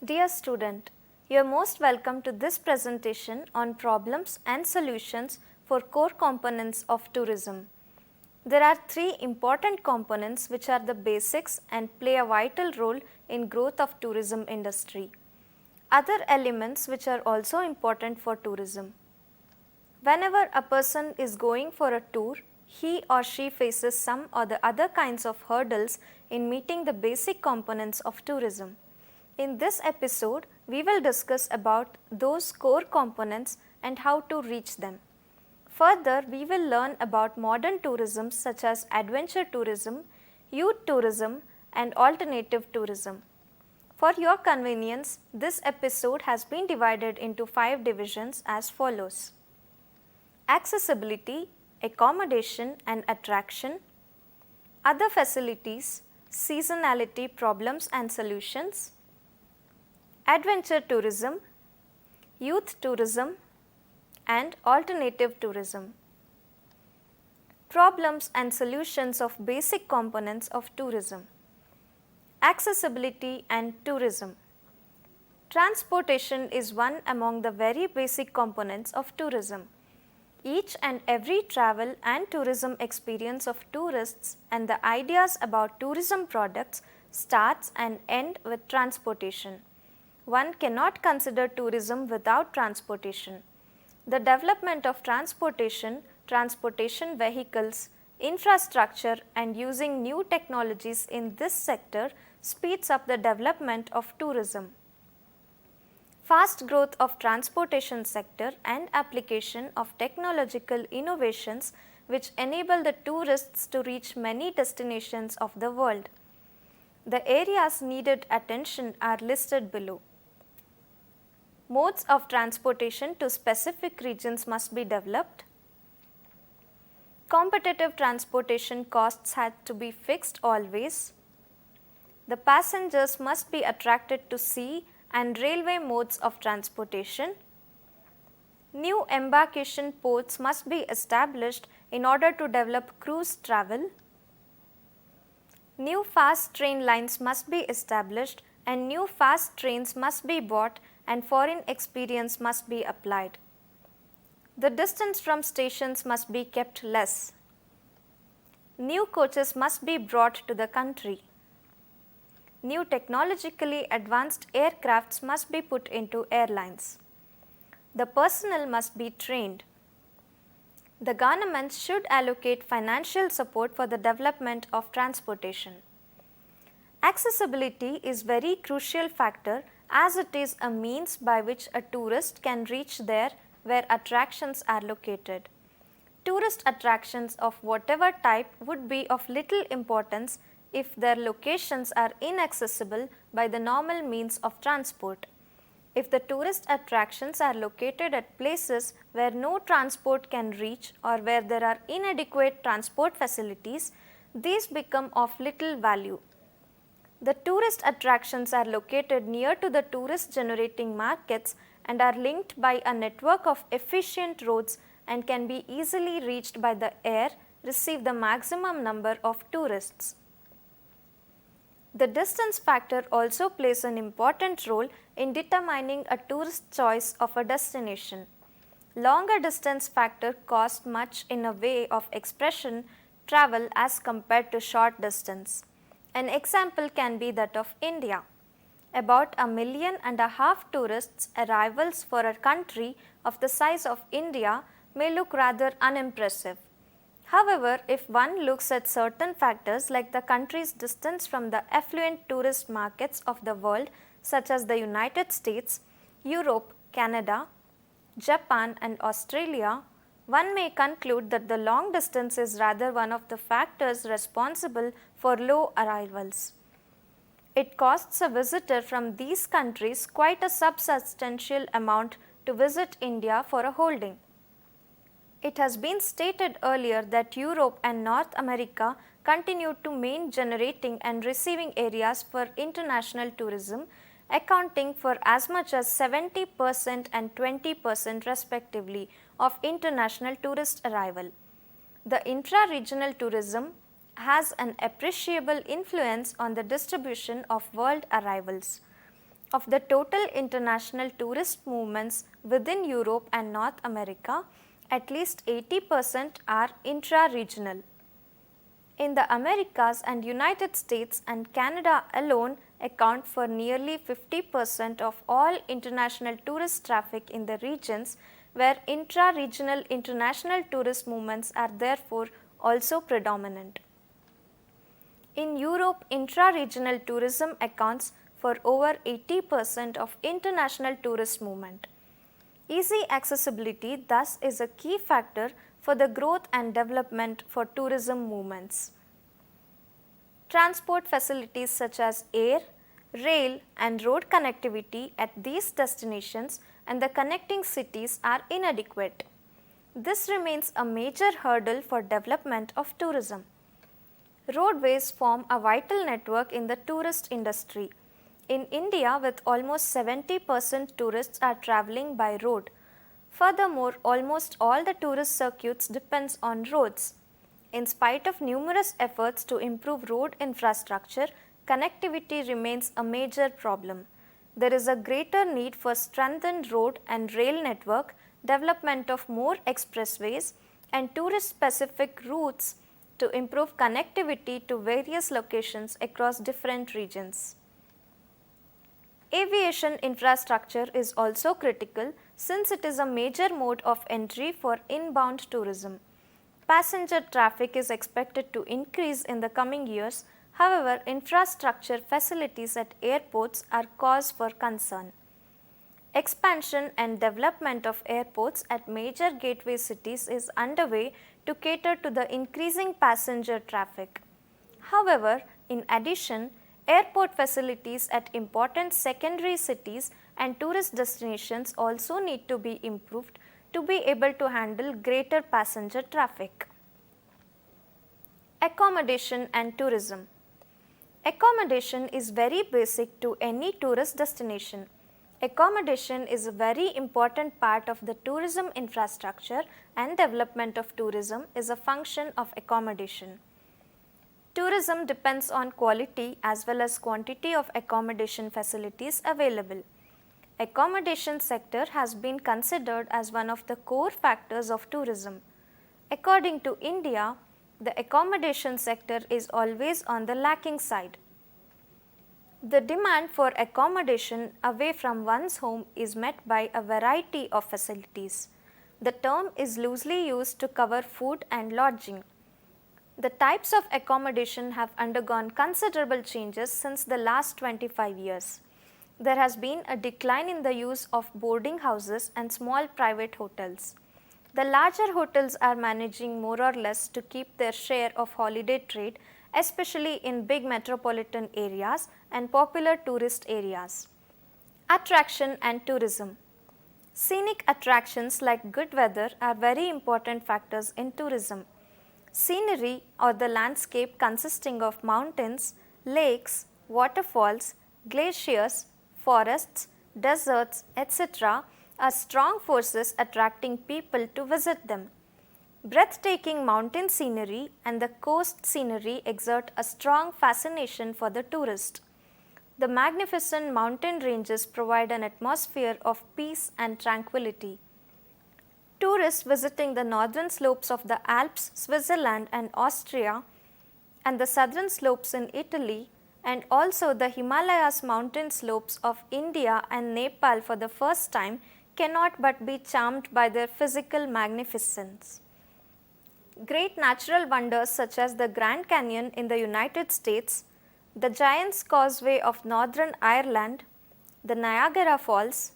Dear student, you are most welcome to this presentation on problems and solutions for core components of tourism. There are three important components which are the basics and play a vital role in growth of tourism industry. Other elements which are also important for tourism. Whenever a person is going for a tour, he or she faces some or the other kinds of hurdles in meeting the basic components of tourism. In this episode, we will discuss about those core components and how to reach them. Further, we will learn about modern tourism such as adventure tourism, youth tourism and alternative tourism. For your convenience, this episode has been divided into 5 divisions as follows: accessibility, accommodation and attraction, other facilities, seasonality problems and solutions, adventure tourism, youth tourism and alternative tourism. Problems and solutions of basic components of tourism. Accessibility and tourism. Transportation is one among the very basic components of tourism. Each and every travel and tourism experience of tourists and the ideas about tourism products starts and ends with transportation. One cannot consider tourism without transportation. The development of transportation, transportation vehicles, infrastructure and using new technologies in this sector speeds up the development of tourism. Fast growth of transportation sector and application of technological innovations which enable the tourists to reach many destinations of the world. The areas needed attention are listed below. Modes of transportation to specific regions must be developed. Competitive transportation costs had to be fixed always. The passengers must be attracted to sea and railway modes of transportation. New embarkation ports must be established in order to develop cruise travel. New fast train lines must be established and new fast trains must be bought and foreign experience must be applied. The distance from stations must be kept less. New coaches must be brought to the country. New technologically advanced aircrafts must be put into airlines. The personnel must be trained. The government should allocate financial support for the development of transportation. Accessibility is very crucial factor as it is a means by which a tourist can reach there where attractions are located. Tourist attractions of whatever type would be of little importance if their locations are inaccessible by the normal means of transport. If the tourist attractions are located at places where no transport can reach or where there are inadequate transport facilities, these become of little value. The tourist attractions are located near to the tourist generating markets and are linked by a network of efficient roads and can be easily reached by the air, receive the maximum number of tourists. The distance factor also plays an important role in determining a tourist choice of a destination. Longer distance factor cost much in a way of expression travel as compared to short distance. An example can be that of India. About 1.5 million tourists arrivals for a country of the size of India may look rather unimpressive. However, if one looks at certain factors like the country's distance from the affluent tourist markets of the world such as the United States, Europe, Canada, Japan and Australia, one may conclude that the long distance is rather one of the factors responsible for low arrivals. It costs a visitor from these countries quite a substantial amount to visit India for a holding. It has been stated earlier that Europe and North America continue to main generating and receiving areas for international tourism, accounting for as much as 70% and 20% respectively of international tourist arrival. The intra-regional tourism has an appreciable influence on the distribution of world arrivals. Of the total international tourist movements within Europe and North America, at least 80% are intra-regional. In the Americas and United States and Canada alone account for nearly 50% of all international tourist traffic in the regions where intra-regional international tourist movements are therefore also predominant. In Europe, intra-regional tourism accounts for over 80% of international tourist movement. Easy accessibility thus is a key factor for the growth and development for tourism movements. Transport facilities such as air, rail and road connectivity at these destinations and the connecting cities are inadequate. This remains a major hurdle for development of tourism. Roadways form a vital network in the tourist industry. In India, with almost 70% tourists are travelling by road. Furthermore, almost all the tourist circuits depends on roads. In spite of numerous efforts to improve road infrastructure, connectivity remains a major problem. There is a greater need for strengthened road and rail network, development of more expressways and tourist-specific routes to improve connectivity to various locations across different regions. Aviation infrastructure is also critical since it is a major mode of entry for inbound tourism. Passenger traffic is expected to increase in the coming years. However, infrastructure facilities at airports are cause for concern. Expansion and development of airports at major gateway cities is underway to cater to the increasing passenger traffic. However, in addition, airport facilities at important secondary cities and tourist destinations also need to be improved to be able to handle greater passenger traffic. Accommodation and tourism. Accommodation is very basic to any tourist destination. Accommodation is a very important part of the tourism infrastructure and development of tourism is a function of accommodation. Tourism depends on quality as well as quantity of accommodation facilities available. Accommodation sector has been considered as one of the core factors of tourism. According to India, the accommodation sector is always on the lacking side. The demand for accommodation away from one's home is met by a variety of facilities. The term is loosely used to cover food and lodging. The types of accommodation have undergone considerable changes since the last 25 years. There has been a decline in the use of boarding houses and small private hotels. The larger hotels are managing more or less to keep their share of holiday trade, especially in big metropolitan areas and popular tourist areas. Attraction and tourism. Scenic attractions like good weather are very important factors in tourism. Scenery or the landscape consisting of mountains, lakes, waterfalls, glaciers, forests, deserts, etc. are strong forces attracting people to visit them. Breathtaking mountain scenery and the coast scenery exert a strong fascination for the tourist. The magnificent mountain ranges provide an atmosphere of peace and tranquility. Tourists visiting the northern slopes of the Alps, Switzerland and Austria and the southern slopes in Italy and also the Himalayas mountain slopes of India and Nepal for the first time cannot but be charmed by their physical magnificence. Great natural wonders such as the Grand Canyon in the United States, the Giant's Causeway of Northern Ireland, the Niagara Falls,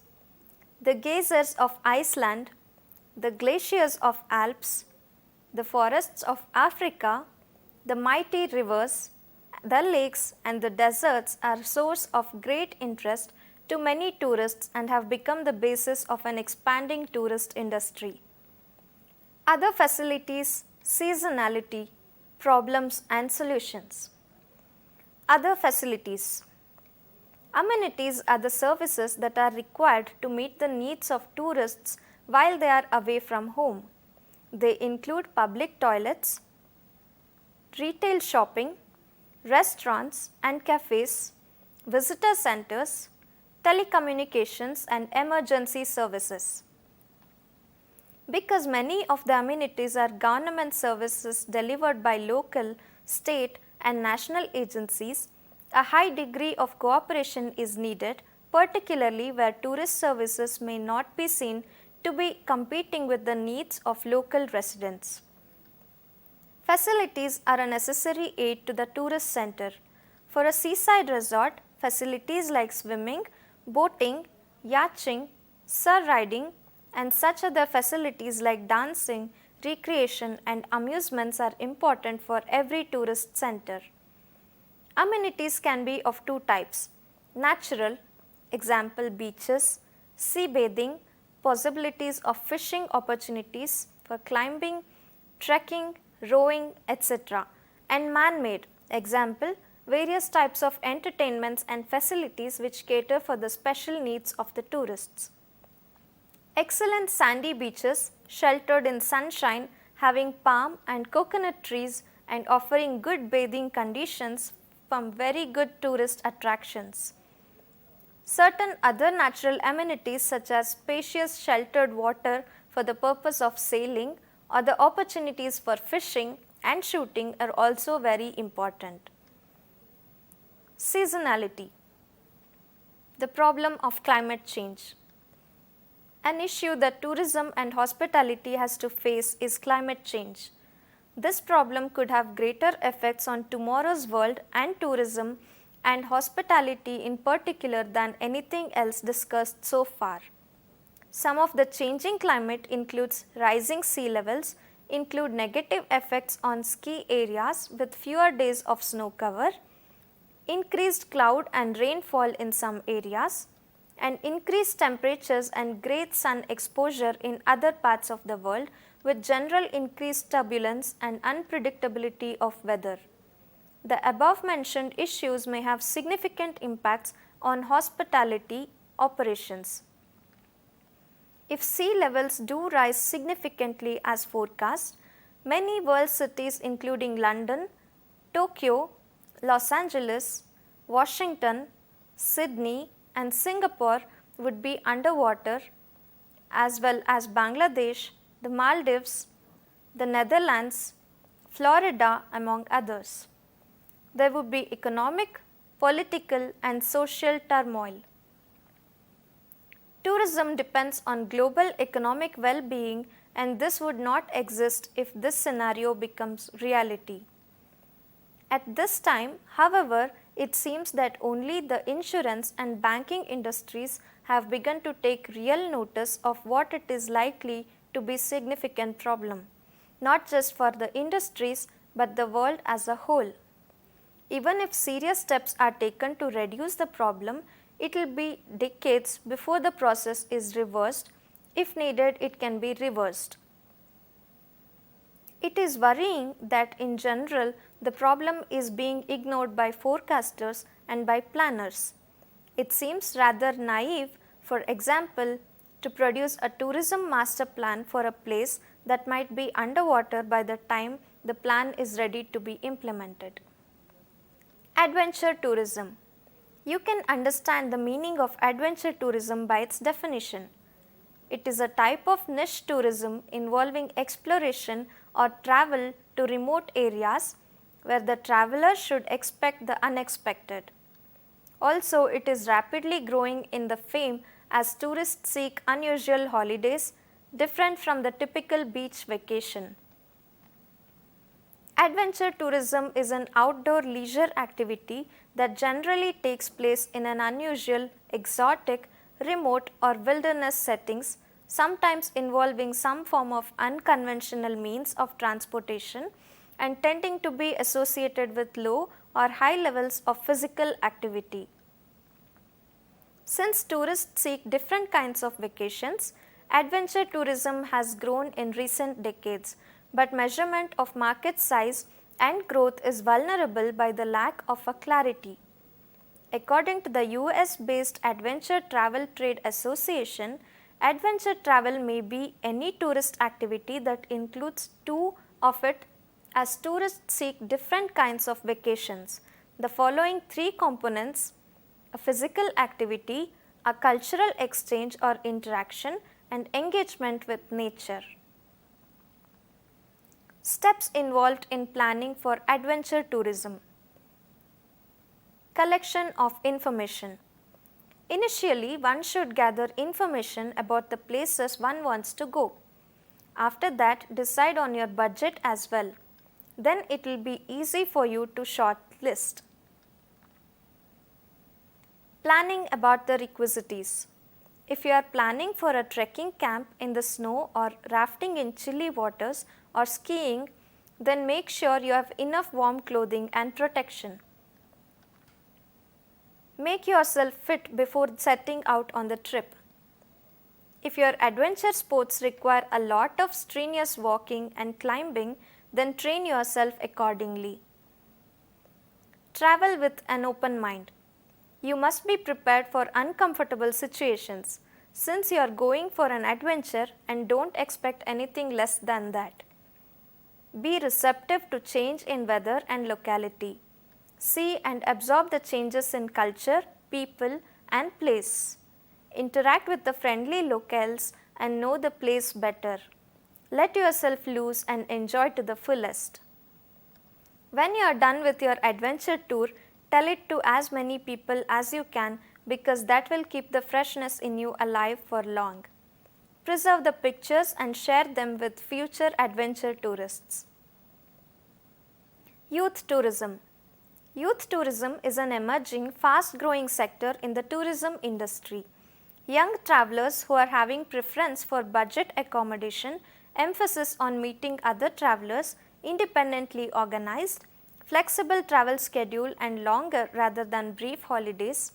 the geysers of Iceland, the glaciers of Alps, the forests of Africa, the mighty rivers, the lakes and the deserts are a source of great interest to many tourists and have become the basis of an expanding tourist industry. Other facilities, seasonality, problems and solutions. Other facilities. Amenities are the services that are required to meet the needs of tourists while they are away from home. They include public toilets, retail shopping, restaurants and cafes, visitor centers, telecommunications and emergency services. Because many of the amenities are government services delivered by local, state and national agencies, a high degree of cooperation is needed, particularly where tourist services may not be seen to be competing with the needs of local residents. Facilities are a necessary aid to the tourist center. For a seaside resort, facilities like swimming, boating, yachting, surf riding, and such other facilities like dancing, recreation, and amusements are important for every tourist center. Amenities can be of two types: natural, example beaches, sea bathing, possibilities of fishing opportunities for climbing, trekking, rowing, etc., and man-made, example various types of entertainments and facilities which cater for the special needs of the tourists. Excellent sandy beaches sheltered in sunshine, having palm and coconut trees and offering good bathing conditions from very good tourist attractions. Certain other natural amenities such as spacious sheltered water for the purpose of sailing or the opportunities for fishing and shooting are also very important. Seasonality. The problem of climate change. An issue that tourism and hospitality has to face is climate change. This problem could have greater effects on tomorrow's world and tourism and hospitality in particular than anything else discussed so far. Some of the changing climate includes rising sea levels, include negative effects on ski areas with fewer days of snow cover, increased cloud and rainfall in some areas, and increased temperatures and great sun exposure in other parts of the world with general increased turbulence and unpredictability of weather. The above mentioned issues may have significant impacts on hospitality operations. If sea levels do rise significantly as forecast, many world cities including London, Tokyo, Los Angeles, Washington, Sydney and Singapore would be underwater, as well as Bangladesh, the Maldives, the Netherlands, Florida among others. There would be economic, political and social turmoil. Tourism depends on global economic well-being, and this would not exist if this scenario becomes reality. At this time, however, it seems that only the insurance and banking industries have begun to take real notice of what it is likely to be a significant problem, not just for the industries but the world as a whole. Even if serious steps are taken to reduce the problem, it will be decades before the process is reversed. If needed, it can be reversed. It is worrying that in general the problem is being ignored by forecasters and by planners. It seems rather naive, for example, to produce a tourism master plan for a place that might be underwater by the time the plan is ready to be implemented. Adventure tourism. You can understand the meaning of adventure tourism by its definition. It is a type of niche tourism involving exploration or travel to remote areas where the traveler should expect the unexpected. Also, it is rapidly growing in the fame as tourists seek unusual holidays different from the typical beach vacation. Adventure tourism is an outdoor leisure activity that generally takes place in an unusual, exotic, remote or wilderness settings, sometimes involving some form of unconventional means of transportation and tending to be associated with low or high levels of physical activity. Since tourists seek different kinds of vacations, adventure tourism has grown in recent decades, but measurement of market size and growth is vulnerable by the lack of a clarity. According to the US-based Adventure Travel Trade Association, adventure travel may be any tourist activity that includes two of it, as tourists seek different kinds of vacations. The following three components: a physical activity, a cultural exchange or interaction and engagement with nature. Steps involved in planning for adventure tourism. Collection of information. Initially, one should gather information about the places one wants to go. After that, decide on your budget as well. Then it will be easy for you to shortlist. Planning about the requisites. If you are planning for a trekking camp in the snow or rafting in chilly waters or skiing, then make sure you have enough warm clothing and protection. Make yourself fit before setting out on the trip. If your adventure sports require a lot of strenuous walking and climbing, then train yourself accordingly. Travel with an open mind. You must be prepared for uncomfortable situations, since you are going for an adventure and don't expect anything less than that. Be receptive to change in weather and locality. See and absorb the changes in culture, people, and place. Interact with the friendly locals and know the place better. Let yourself loose and enjoy to the fullest. When you are done with your adventure tour, tell it to as many people as you can, because that will keep the freshness in you alive for long. Preserve the pictures and share them with future adventure tourists. Youth tourism. Youth tourism is an emerging, fast-growing sector in the tourism industry. Young travelers who are having preference for budget accommodation, emphasis on meeting other travelers, independently organized, flexible travel schedule and longer rather than brief holidays.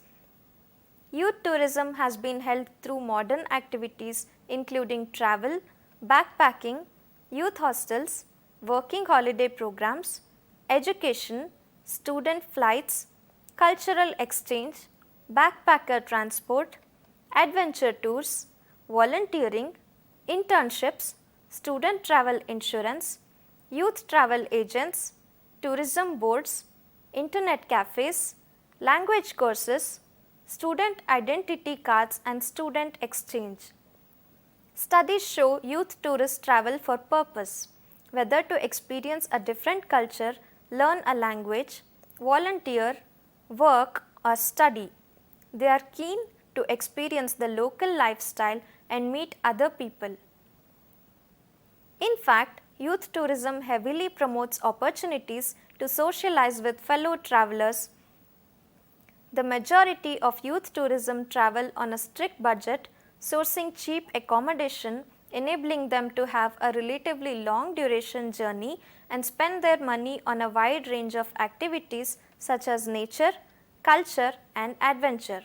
Youth tourism has been held through modern activities including travel, backpacking, youth hostels, working holiday programs, education, student flights, cultural exchange, backpacker transport, adventure tours, volunteering, internships, student travel insurance, youth travel agents, tourism boards, internet cafes, language courses, student identity cards and student exchange. Studies show youth tourists travel for purpose, whether to experience a different culture, learn a language, volunteer, work or study. They are keen to experience the local lifestyle and meet other people. In fact, youth tourism heavily promotes opportunities to socialize with fellow travelers. The majority of youth tourism travel on a strict budget, sourcing cheap accommodation, enabling them to have a relatively long duration journey and spend their money on a wide range of activities such as nature, culture and adventure.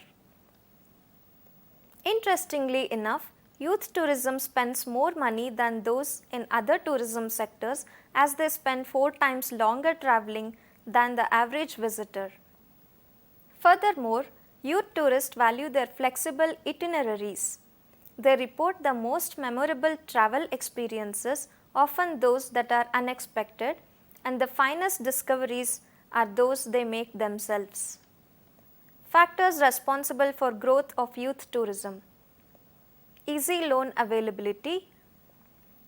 Interestingly enough, youth tourism spends more money than those in other tourism sectors, as they spend 4 times longer traveling than the average visitor. Furthermore, youth tourists value their flexible itineraries. They report the most memorable travel experiences, often those that are unexpected, and the finest discoveries are those they make themselves. Factors responsible for growth of youth tourism: easy loan availability,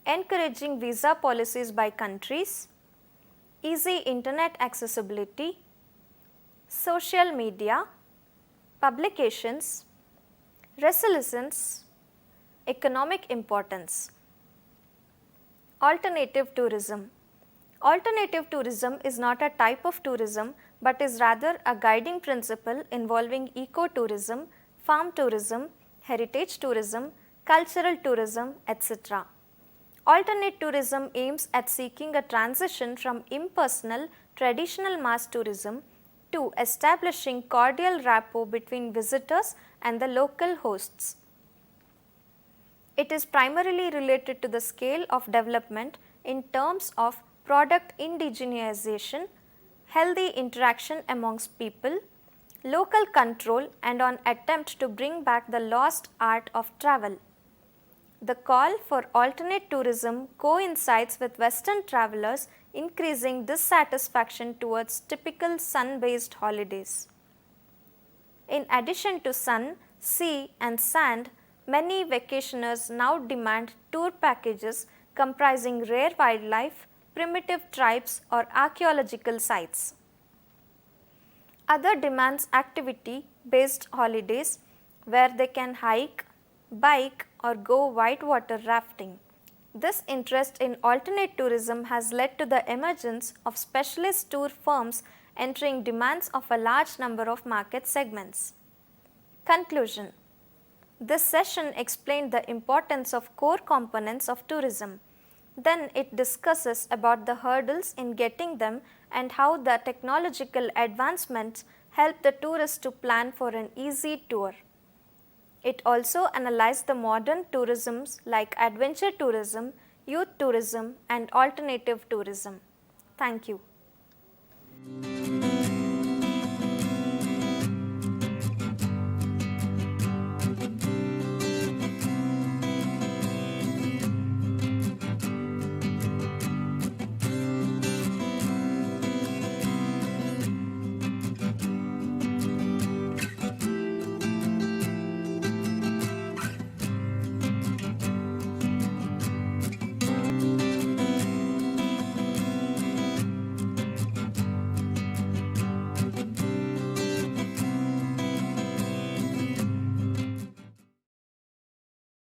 encouraging visa policies by countries, easy internet accessibility, social media, publications, resilience, economic importance. Alternative tourism. Alternative tourism is not a type of tourism, but is rather a guiding principle involving ecotourism, farm tourism, heritage tourism, cultural tourism, etc. Alternate tourism aims at seeking a transition from impersonal, traditional mass tourism to establishing cordial rapport between visitors and the local hosts. It is primarily related to the scale of development in terms of product indigenization, healthy interaction amongst people, local control and on attempt to bring back the lost art of travel. The call for alternate tourism coincides with Western travelers increasing dissatisfaction towards typical sun-based holidays. In addition to sun, sea and sand, many vacationers now demand tour packages comprising rare wildlife, primitive tribes or archaeological sites. Other demands activity-based holidays where they can hike, bike or go whitewater rafting. This interest in alternate tourism has led to the emergence of specialist tour firms entering demands of a large number of market segments. Conclusion. This session explained the importance of core components of tourism. Then it discusses about the hurdles in getting them and how the technological advancements help the tourist to plan for an easy tour. It also analyzed the modern tourisms like adventure tourism, youth tourism and alternative tourism. Thank you.